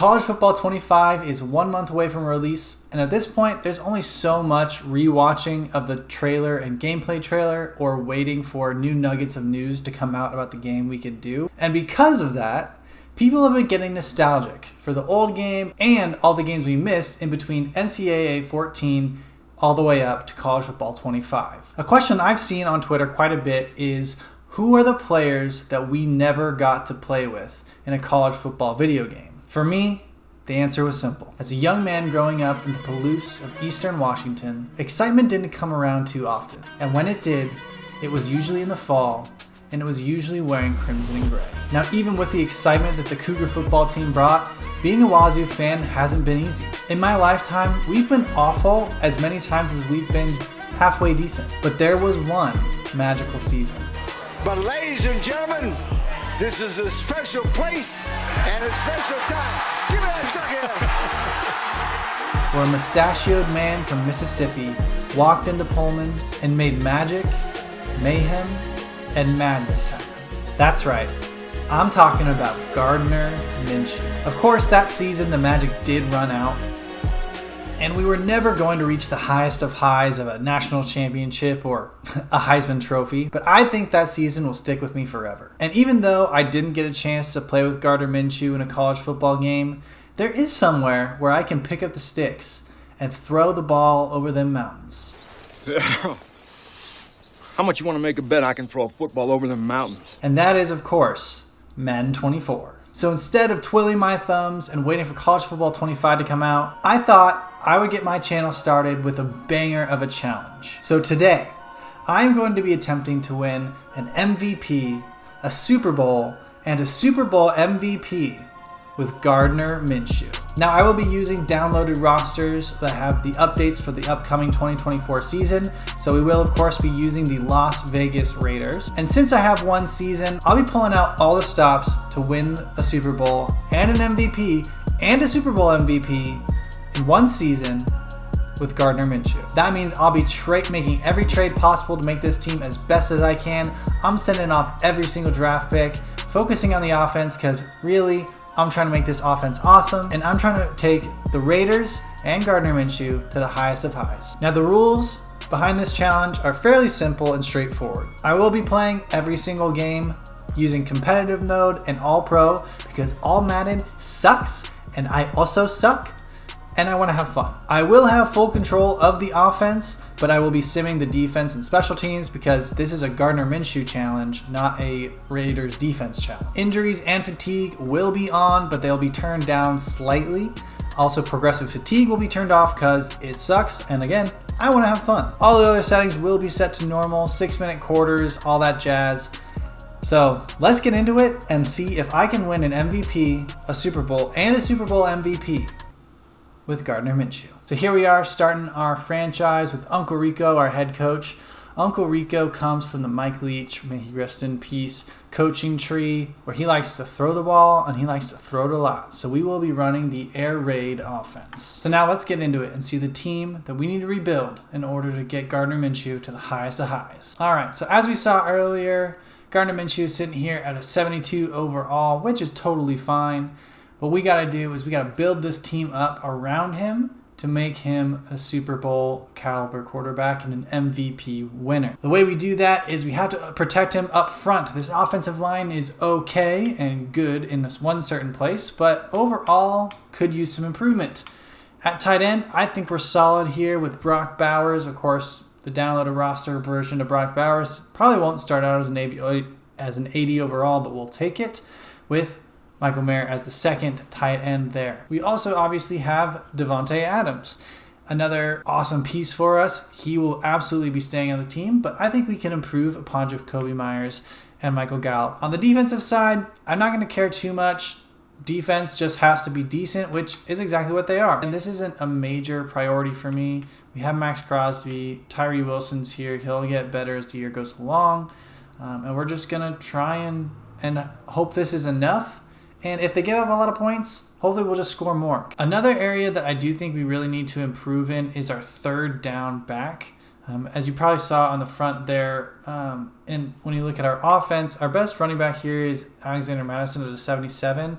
College Football 25 is 1 month away from release, and at this point, there's only so much rewatching of the trailer and gameplay trailer or waiting for new nuggets of news to come out about the game we could do. And because of that, people have been getting nostalgic for the old game and all the games we missed in between NCAA 14 all the way up to College Football 25. A question I've seen on Twitter quite a bit is, who are the players that we never got to play with in a college football video game? For me, the answer was simple. As a young man growing up in the Palouse of Eastern Washington, excitement didn't come around too often. And when it did, it was usually in the fall, and it was usually wearing crimson and gray. Now, even with the excitement that the Cougar football team brought, being a Wazoo fan hasn't been easy. In my lifetime, we've been awful as many times as we've been halfway decent. But there was one magical season. But ladies and gentlemen, this is a special place and a special time. Give me that duck. Where a mustachioed man from Mississippi walked into Pullman and made magic, mayhem, and madness happen. That's right. I'm talking about Gardner Minshew. Of course, that season the magic did run out, and we were never going to reach the highest of highs of a national championship or a Heisman Trophy, but I think that season will stick with me forever. And even though I didn't get a chance to play with Gardner Minshew in a college football game, there is somewhere where I can pick up the sticks and throw the ball over them mountains. How much you want to make a bet I can throw a football over them mountains? And that is, of course, Madden 24. So instead of twiddling my thumbs and waiting for College Football 25 to come out, I thought I would get my channel started with a banger of a challenge. So today, I'm going to be attempting to win an MVP, a Super Bowl, and a Super Bowl MVP with Gardner Minshew. Now, I will be using downloaded rosters that have the updates for the upcoming 2024 season, so we will of course be using the Las Vegas Raiders. And since I have one season, I'll be pulling out all the stops to win a Super Bowl and an MVP and a Super Bowl MVP in one season with Gardner Minshew. That means I'll be making every trade possible to make this team as best as I can. I'm sending off every single draft pick, focusing on the offense because really, I'm trying to make this offense awesome, and I'm trying to take the Raiders and Gardner Minshew to the highest of highs. Now, the rules behind this challenge are fairly simple and straightforward. I will be playing every single game using competitive mode and all pro because all Madden sucks, and I also suck, and I want to have fun. I will have full control of the offense, but I will be simming the defense and special teams because this is a Gardner Minshew challenge, not a Raiders defense challenge. Injuries and fatigue will be on, but they'll be turned down slightly. Also, progressive fatigue will be turned off because it sucks, and again, I want to have fun. All the other settings will be set to normal, 6-minute quarters, all that jazz. So let's get into it and see if I can win an MVP, a Super Bowl, and a Super Bowl MVP with Gardner Minshew. So here we are starting our franchise with Uncle Rico, our head coach. Uncle Rico comes from the Mike Leach, may he rest in peace, coaching tree where he likes to throw the ball and he likes to throw it a lot. So we will be running the air raid offense. So now let's get into it and see the team that we need to rebuild in order to get Gardner Minshew to the highest of highs. All right, so as we saw earlier, Gardner Minshew is sitting here at a 72 overall, which is totally fine. What we got to do is we got to build this team up around him to make him a Super Bowl caliber quarterback and an MVP winner. The way we do that is we have to protect him up front. This offensive line is okay and good in this one certain place, but overall could use some improvement. At tight end, I think we're solid here with Brock Bowers. Of course, the downloaded roster version of Brock Bowers probably won't start out as an 80 overall, but we'll take it with Michael Mayer as the second tight end there. We also obviously have Devontae Adams, another awesome piece for us. He will absolutely be staying on the team, but I think we can improve upon Jacoby Myers and Michael Gallup. On the defensive side, I'm not going to care too much. Defense just has to be decent, which is exactly what they are. And this isn't a major priority for me. We have Max Crosby. Tyree Wilson's here. He'll get better as the year goes along. And we're just going to try and hope this is enough. And if they give up a lot of points, hopefully we'll just score more. Another area that I do think we really need to improve in is our third down back. As you probably saw on the front there, and when you look at our offense, our best running back here is Alexander Madison at a 77.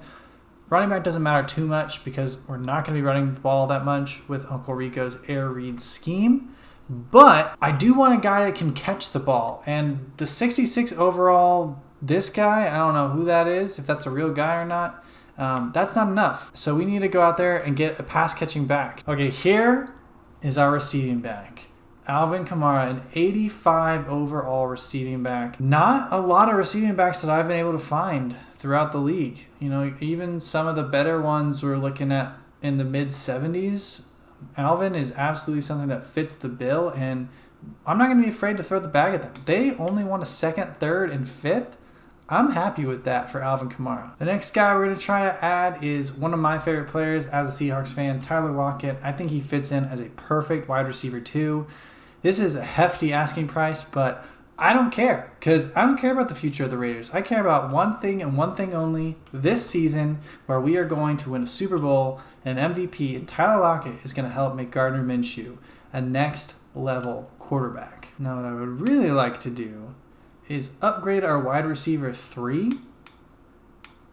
Running back doesn't matter too much because we're not going to be running the ball that much with Uncle Rico's air read scheme. But I do want a guy that can catch the ball. And the 66 overall, this guy, I don't know who that is, if that's a real guy or not. That's not enough. So we need to go out there and get a pass catching back. Okay, here is our receiving back. Alvin Kamara, an 85 overall receiving back. Not a lot of receiving backs that I've been able to find throughout the league. You know, even some of the better ones we're looking at in the mid 70s. Alvin is absolutely something that fits the bill, and I'm not going to be afraid to throw the bag at them. They only want a second, third, and fifth. I'm happy with that for Alvin Kamara. The next guy we're going to try to add is one of my favorite players as a Seahawks fan, Tyler Lockett. I think he fits in as a perfect wide receiver too. This is a hefty asking price, but I don't care because I don't care about the future of the Raiders. I care about one thing and one thing only this season, where we are going to win a Super Bowl and an MVP, and Tyler Lockett is going to help make Gardner Minshew a next level quarterback. Now, what I would really like to do is upgrade our wide receiver 3.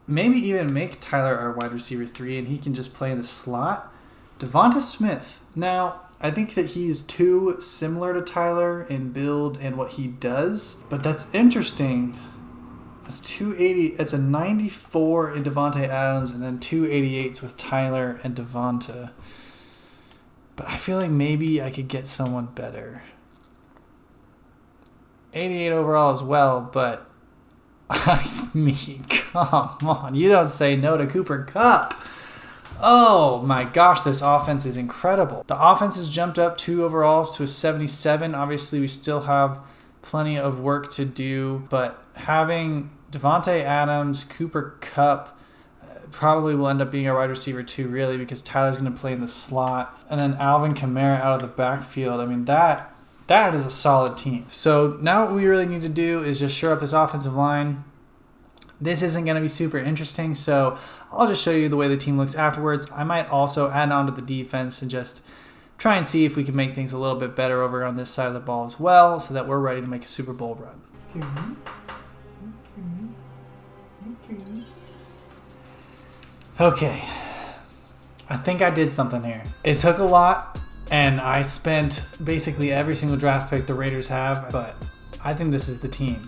Maybe even make Tyler our wide receiver 3 and he can just play in the slot. Devonta Smith. Now, I think that he's too similar to Tyler in build and what he does, but that's interesting. That's 280. It's a 94 in Devontae Adams and then 288s with Tyler and Devonta. But I feel like maybe I could get someone better. 88 overall as well, but I mean, come on. You don't say no to Cooper Kupp. Oh my gosh, this offense is incredible. The offense has jumped up 2 overalls to a 77. Obviously, we still have plenty of work to do, but having Devontae Adams, Cooper Kupp probably will end up being our wide receiver 2, really, because Tyler's going to play in the slot. And then Alvin Kamara out of the backfield. I mean, that is a solid team. So now what we really need to do is just shore up this offensive line. This isn't going to be super interesting, so I'll just show you the way the team looks afterwards. I might also add on to the defense and just try and see if we can make things a little bit better over on this side of the ball as well, so that we're ready to make a Super Bowl run. Okay, I think I did something here. It took a lot, and I spent basically every single draft pick the Raiders have, but I think this is the team.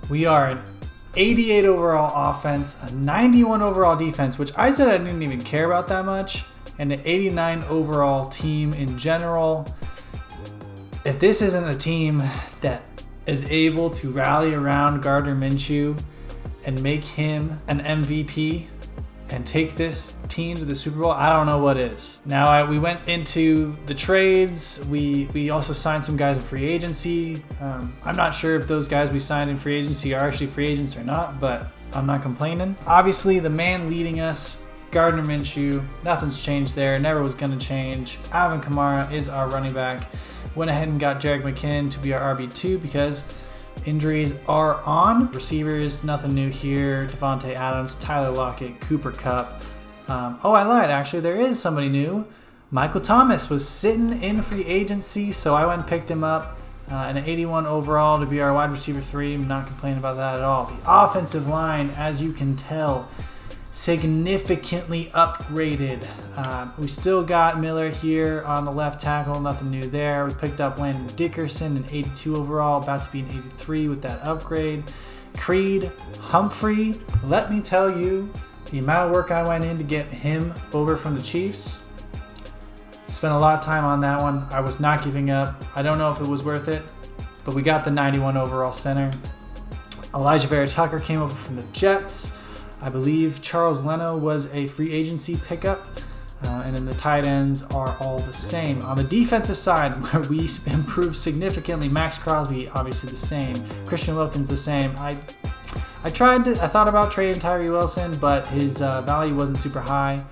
We are an 88 overall offense, a 91 overall defense, which I said I didn't even care about that much, and an 89 overall team in general. If this isn't a team that is able to rally around Gardner Minshew and make him an MVP and take this team to the Super Bowl, I don't know what is. Now, we went into the trades. We also signed some guys in free agency. I'm not sure if those guys we signed in free agency are actually free agents or not, but I'm not complaining. Obviously, the man leading us, Gardner Minshew, nothing's changed there. Never was going to change. Alvin Kamara is our running back. Went ahead and got Jerick McKinnon to be our RB2 because injuries are on. Receivers, nothing new here. Devontae Adams, Tyler Lockett, Cooper Kupp. I lied. Actually, there is somebody new. Michael Thomas was sitting in free agency, so I went and picked him up. An 81 overall to be our wide receiver 3. I'm not complaining about that at all. The offensive line, as you can tell, significantly upgraded. We still got Miller here on the left tackle, nothing new there. We picked up Landon Dickerson, an 82 overall, about to be an 83 with that upgrade. Creed Humphrey, let me tell you, the amount of work I went in to get him over from the Chiefs, spent a lot of time on that one. I was not giving up. I don't know if it was worth it, but we got the 91 overall center. Elijah Vera Tucker came over from the Jets. I believe Charles Leno was a free agency pickup, and then the tight ends are all the same. On the defensive side, where we improved significantly, Max Crosby obviously the same, Christian Wilkins the same. I thought about trading Tyree Wilson, but his value wasn't super high.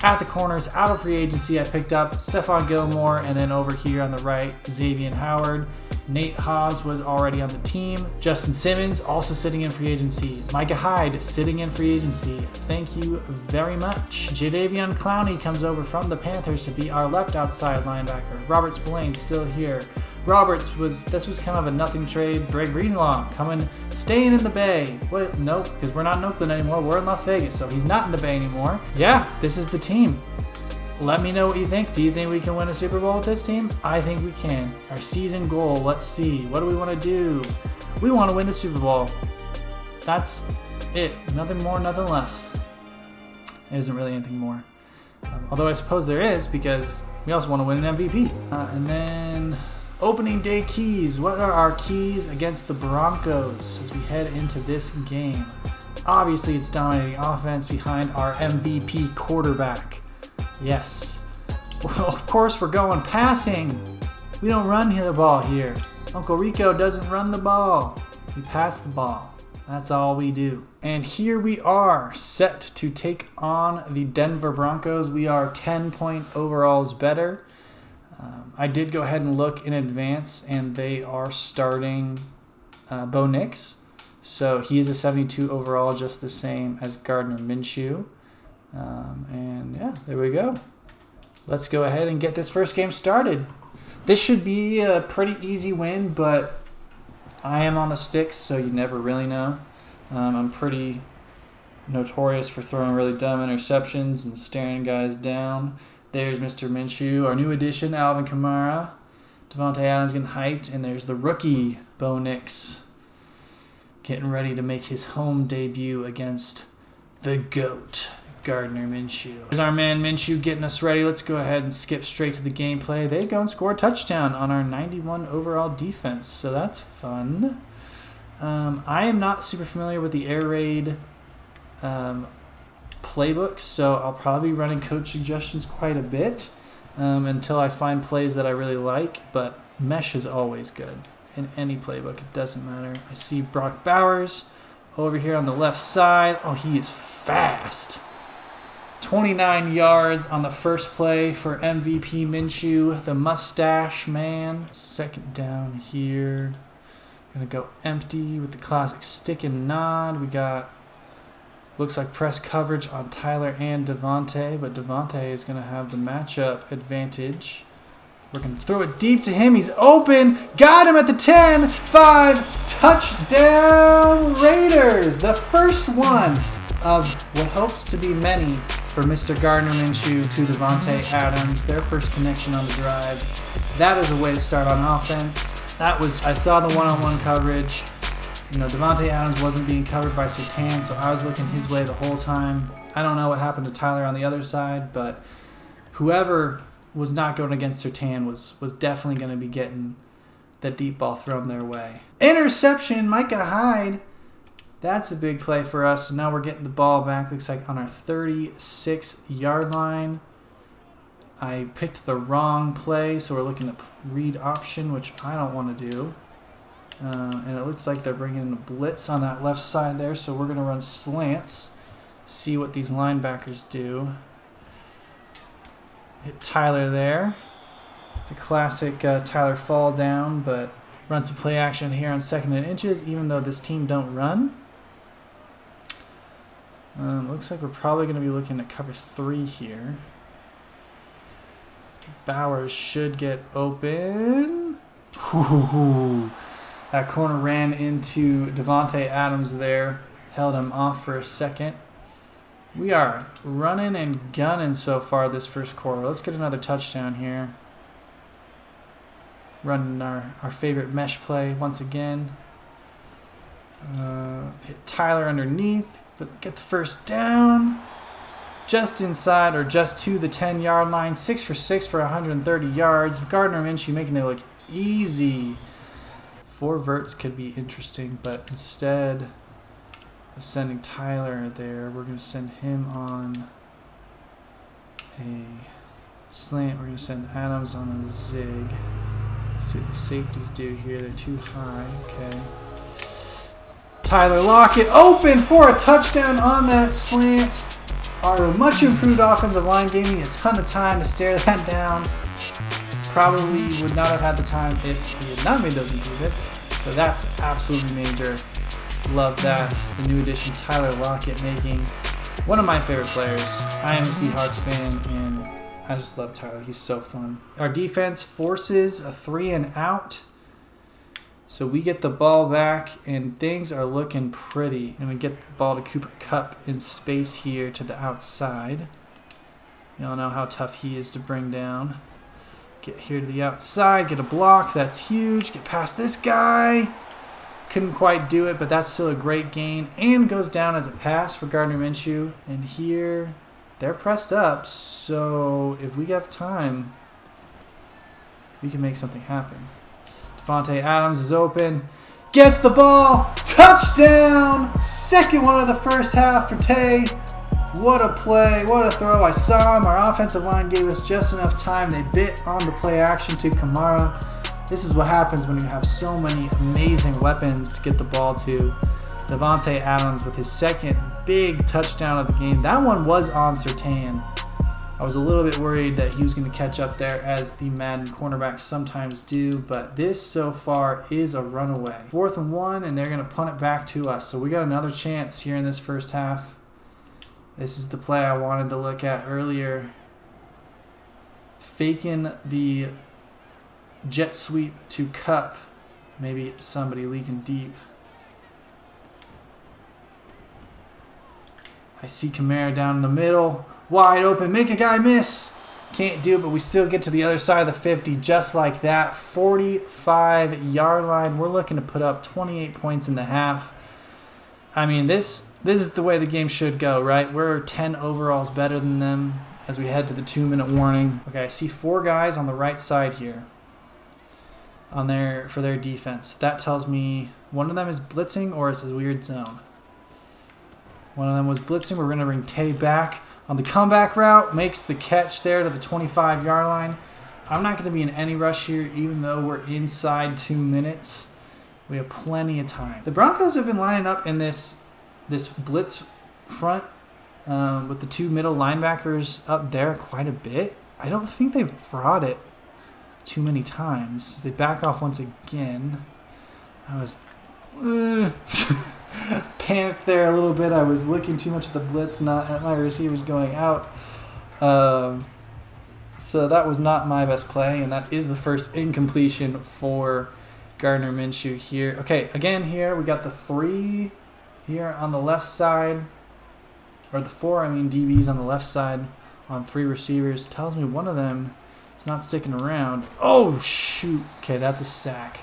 At the corners, out of free agency, I picked up Stephon Gilmore, and then over here on the right, Xavier Howard. Nate Haas was already on the team. Justin Simmons also sitting in free agency. Micah Hyde sitting in free agency. Thank you very much. Jadeveon Clowney comes over from the Panthers to be our left outside linebacker. Robert Spillane still here. This was kind of a nothing trade. Greg Greenlaw staying in the Bay. Well, nope, because we're not in Oakland anymore. We're in Las Vegas, so he's not in the Bay anymore. Yeah, this is the team. Let me know what you think. Do you think we can win a Super Bowl with this team? I think we can. Our season goal, let's see. What do we want to do? We want to win the Super Bowl. That's it. Nothing more, nothing less. There isn't really anything more. Although I suppose there is, because we also want to win an MVP. And then opening day keys. What are our keys against the Broncos as we head into this game? Obviously, it's dominating offense behind our MVP quarterback. Yes. Well, of course, we're going passing. We don't run the ball here. Uncle Rico doesn't run the ball. We pass the ball. That's all we do. And here we are, set to take on the Denver Broncos. We are 10-point overalls better. I did go ahead and look in advance, and they are starting Bo Nix. So he is a 72 overall, just the same as Gardner Minshew. And yeah, there we go. Let's go ahead and get this first game started. This should be a pretty easy win, but I am on the sticks, so you never really know. I'm pretty notorious for throwing really dumb interceptions and staring guys down. There's Mr. Minshew, our new addition, Alvin Kamara. Davante Adams getting hyped, and there's the rookie, Bo Nix, getting ready to make his home debut against the GOAT, Gardner Minshew. There's our man Minshew getting us ready. Let's go ahead and skip straight to the gameplay. They go and score a touchdown on our 91 overall defense, so that's fun. I am not super familiar with the air raid playbooks, so I'll probably be running coach suggestions quite a bit until I find plays that I really like, but mesh is always good in any playbook. It doesn't matter. I see Brock Bowers over here on the left side. Oh, he is fast. 29 yards on the first play for MVP Minshew, the mustache man. Second down here. Gonna go empty with the classic stick and nod. We got, looks like press coverage on Tyler and Davante, but Davante is gonna have the matchup advantage. We're gonna throw it deep to him. He's open. Got him at the 10. 5. Touchdown Raiders. The first one of what hopes to be many for Mr. Gardner Minshew to Davante Adams. Their first connection on the drive. That is a way to start on offense. I saw the one-on-one coverage. Davante Adams wasn't being covered by Surtain, so I was looking his way the whole time. I don't know what happened to Tyler on the other side, but whoever was not going against Surtain was definitely going to be getting the deep ball thrown their way. Interception, Micah Hyde. That's a big play for us. So now we're getting the ball back. Looks like on our 36-yard line. I picked the wrong play, so we're looking at read option, which I don't want to do. And it looks like they're bringing in a blitz on that left side there, so we're going to run slants, see what these linebackers do. Hit Tyler there. The classic Tyler fall down, but run some play action here on 2nd and inches, even though this team don't run. Looks like we're probably going to be looking at cover 3 here. Bowers should get open. Ooh, that corner ran into Davante Adams there. Held him off for a second. We are running and gunning so far this first quarter. Let's get another touchdown here. Running our favorite mesh play once again. Hit Tyler underneath. Get the first down. Just inside or just to the 10-yard line. 6 for 6 for 130 yards. Gardner Minshew making it look easy. 4 verts could be interesting, but instead of sending Tyler there, we're going to send him on a slant. We're going to send Adams on a zig. See what the safeties do here. They're too high. Okay. Tyler Lockett open for a touchdown on that slant. Our much improved offensive line gave me a ton of time to stare that down. Probably would not have had the time if he had not made those improvements. So that's absolutely major. Love that. The new addition, Tyler Lockett, making one of my favorite players. I am a Seahawks fan, and I just love Tyler. He's so fun. Our defense forces a 3-and-out. So we get the ball back, and things are looking pretty. And we get the ball to Cooper Kupp in space here to the outside. Y'all know how tough he is to bring down. Get here to the outside, get a block. That's huge. Get past this guy. Couldn't quite do it, but that's still a great gain. And goes down as a pass for Gardner Minshew. And here, they're pressed up. So if we have time, we can make something happen. Devontae Adams is open. Gets the ball. Touchdown. Second one of the first half for Tay. What a play. What a throw. I saw him. Our offensive line gave us just enough time. They bit on the play action to Kamara. This is what happens when you have so many amazing weapons to get the ball to. Devontae Adams with his second big touchdown of the game. That one was on Surtain. I was a little bit worried that he was going to catch up there, as the Madden cornerbacks sometimes do, but this so far is a runaway. 4th and 1, and they're going to punt it back to us. So we got another chance here in this first half. This is the play I wanted to look at earlier. Faking the jet sweep to Kupp. Maybe it's somebody leaking deep. I see Kamara down in the middle. Wide open. Make a guy miss. Can't do it, but we still get to the other side of the 50 just like that. 45-yard line. We're looking to put up 28 points in the half. I mean, this is the way the game should go, right? We're 10 overalls better than them as we head to the 2-minute warning. Okay, I see 4 guys on the right side here for their defense. That tells me one of them is blitzing or it's a weird zone. One of them was blitzing. We're going to bring Tay back on the comeback route. Makes the catch there to the 25-yard line. I'm not going to be in any rush here, even though we're inside 2 minutes. We have plenty of time. The Broncos have been lining up in this blitz front with the 2 middle linebackers up there quite a bit. I don't think they've brought it too many times. They back off once again. I was panicked there a little bit. I was looking too much at the blitz, not at my receivers going out. So that was not my best play, and that is the first incompletion for Gardner Minshew here. Okay, again here, we got the 3 here on the left side, or the 4, DBs on the left side on 3 receivers. Tells me one of them is not sticking around. Oh, shoot. Okay, that's a sack.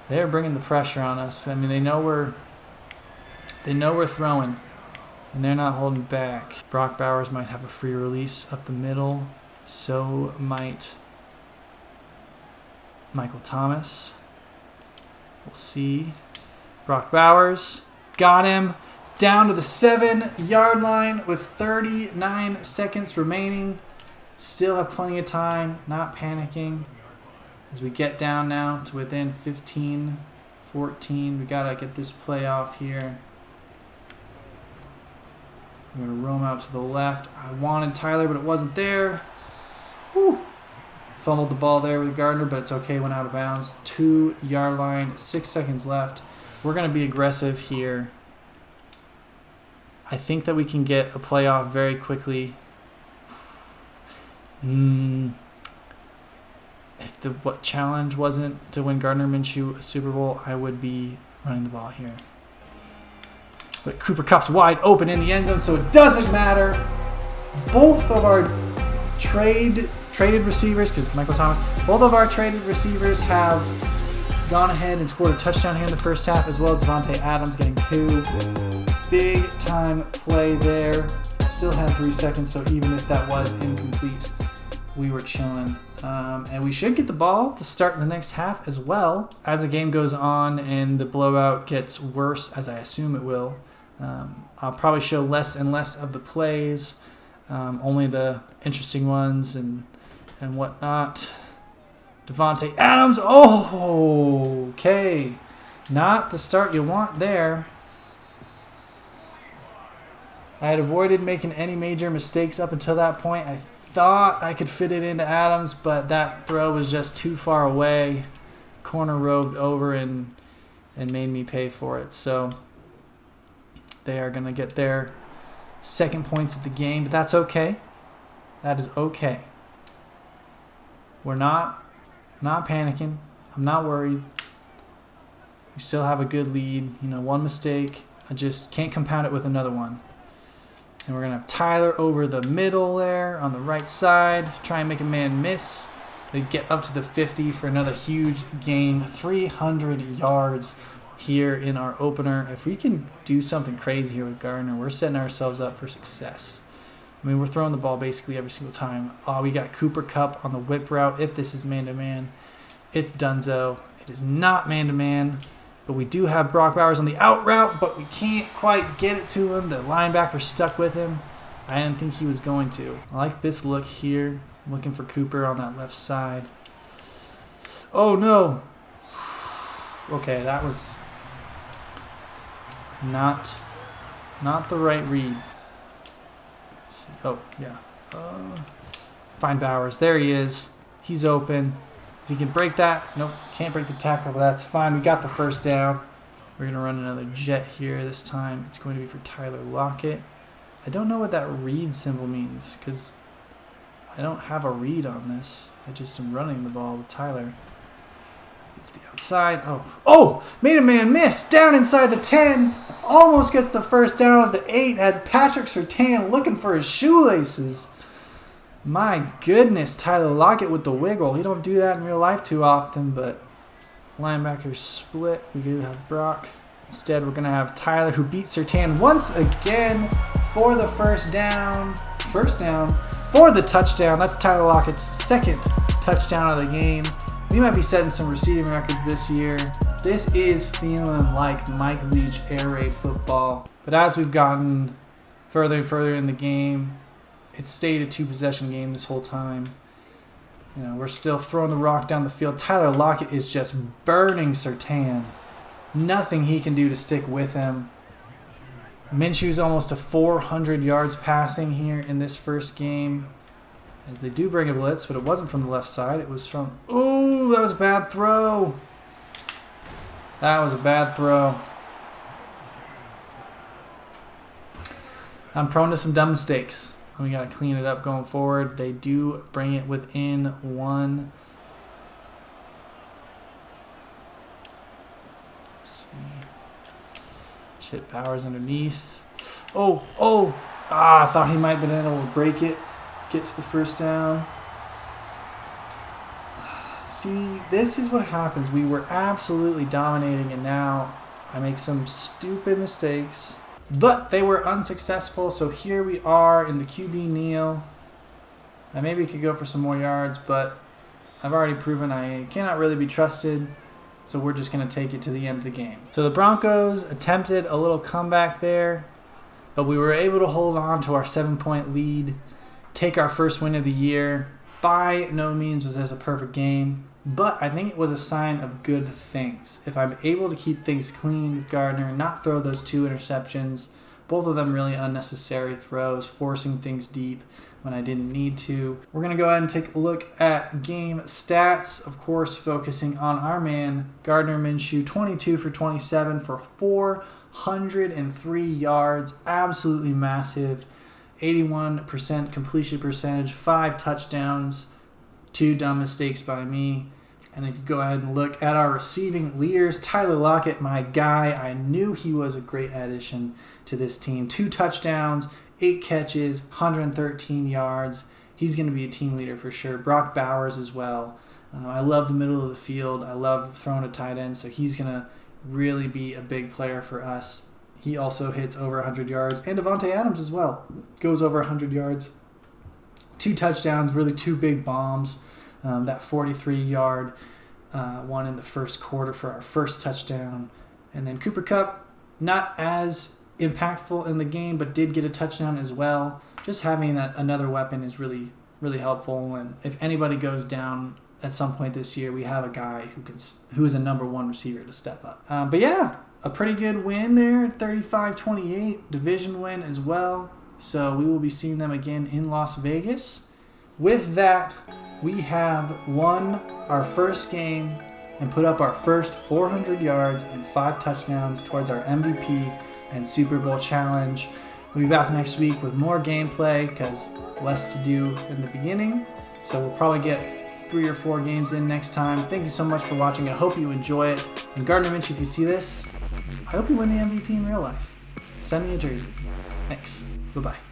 They're bringing the pressure on us. I mean, they know we're throwing, and they're not holding back. Brock Bowers might have a free release up the middle. So might Michael Thomas. We'll see. Brock Bowers got him down to the 7-yard line with 39 seconds remaining. Still have plenty of time. Not panicking. As we get down now to within 15, 14, we got to get this play off here. I'm going to roam out to the left. I wanted Tyler, but it wasn't there. Whew. Fumbled the ball there with Gardner, but it's okay. Went out of bounds. 2-yard line, 6 seconds left. We're going to be aggressive here. I think that we can get a playoff very quickly. If the challenge wasn't to win Gardner Minshew a Super Bowl, I would be running the ball here. But Cooper Kupp's wide open in the end zone, so it doesn't matter. Both of our traded receivers, because Michael Thomas, both of our traded receivers have gone ahead and scored a touchdown here in the first half, as well as Devontae Adams getting 2. Big time play there. Still had 3 seconds, so even if that was incomplete, we were chilling. And we should get the ball to start the next half as well. As the game goes on and the blowout gets worse, as I assume it will, I'll probably show less and less of the plays, only the interesting ones and whatnot. Devontae Adams, okay. Not the start you want there. I had avoided making any major mistakes up until that point. I thought I could fit it into Adams, but that throw was just too far away. Corner roved over and made me pay for it. So they are going to get their second points of the game, but that's okay. That is okay. We're not panicking. I'm not worried. We still have a good lead. You know, one mistake. I just can't compound it with another one. And we're going to have Tyler over the middle there on the right side. Try and make a man miss. They get up to the 50 for another huge gain. 300 yards here in our opener. If we can do something crazy here with Gardner, we're setting ourselves up for success. I mean, we're throwing the ball basically every single time. Oh, we got Cooper Kupp on the whip route. If this is man-to-man, it's donezo. It is not man-to-man. But we do have Brock Bowers on the out route, but we can't quite get it to him. The linebacker stuck with him. I didn't think he was going to. I like this look here. I'm looking for Cooper on that left side. Oh, no. Okay, that was not the right read. Let's see. Oh, yeah. Find Bowers. There he is. He's open. If you can break that, nope, can't break the tackle, but that's fine. We got the first down. We're going to run another jet here this time. It's going to be for Tyler Lockett. I don't know what that read symbol means because I don't have a read on this. I just am running the ball with Tyler. Get to the outside. Oh, made a man miss. Down inside the 10. Almost gets the first down of the 8. Had Patrick Surtain looking for his shoelaces. My goodness, Tyler Lockett with the wiggle. He don't do that in real life too often, but linebackers split. We do have Brock. Instead, we're going to have Tyler, who beat Surtain once again for the first down. First down for the touchdown. That's Tyler Lockett's second touchdown of the game. We might be setting some receiving records this year. This is feeling like Mike Leach air raid football. But as we've gotten further and further in the game, it's stayed a two-possession game this whole time. You know, we're still throwing the rock down the field. Tyler Lockett is just burning Surtain. Nothing he can do to stick with him. Minshew's almost to 400 yards passing here in this first game. As they do bring a blitz, but it wasn't from the left side. It was from... Ooh, that was a bad throw. That was a bad throw. I'm prone to some dumb mistakes. We got to clean it up going forward. They do bring it within one. Let's see. Shit, Bowers underneath. I thought he might have been able to break it. Get to the first down. See, this is what happens. We were absolutely dominating, and now I make some stupid mistakes. But they were unsuccessful, so here we are in the QB kneel. I maybe could go for some more yards, but I've already proven I cannot really be trusted, so we're just going to take it to the end of the game. So the Broncos attempted a little comeback there, but we were able to hold on to our 7-point lead, take our first win of the year. By no means was this a perfect game, but I think it was a sign of good things. If I'm able to keep things clean with Gardner, not throw those 2 interceptions, both of them really unnecessary throws, forcing things deep when I didn't need to. We're going to go ahead and take a look at game stats, of course, focusing on our man, Gardner Minshew, 22 for 27 for 403 yards, absolutely massive. 81% completion percentage, 5 touchdowns, 2 dumb mistakes by me. And if you go ahead and look at our receiving leaders, Tyler Lockett, my guy, I knew he was a great addition to this team. 2 touchdowns, 8 catches, 113 yards. He's going to be a team leader for sure. Brock Bowers as well. I love the middle of the field. I love throwing a tight end, so he's going to really be a big player for us. He also hits over 100 yards. And Devontae Adams as well. Goes over 100 yards. 2 touchdowns, really 2 big bombs. That 43-yard one in the first quarter for our first touchdown. And then Cooper Kupp, not as impactful in the game, but did get a touchdown as well. Just having that another weapon is really, really helpful. And if anybody goes down at some point this year, we have a guy who is a number 1 receiver to step up. But yeah, a pretty good win there, 35-28, division win as well. So we will be seeing them again in Las Vegas. With that, we have won our first game and put up our first 400 yards and 5 touchdowns towards our MVP and Super Bowl challenge. We'll be back next week with more gameplay because less to do in the beginning. So we'll probably get 3 or 4 games in next time. Thank you so much for watching. I hope you enjoy it. And Gardner Minshew, if you see this, I hope you win the MVP in real life. Send me a jersey. Thanks. Bye-bye.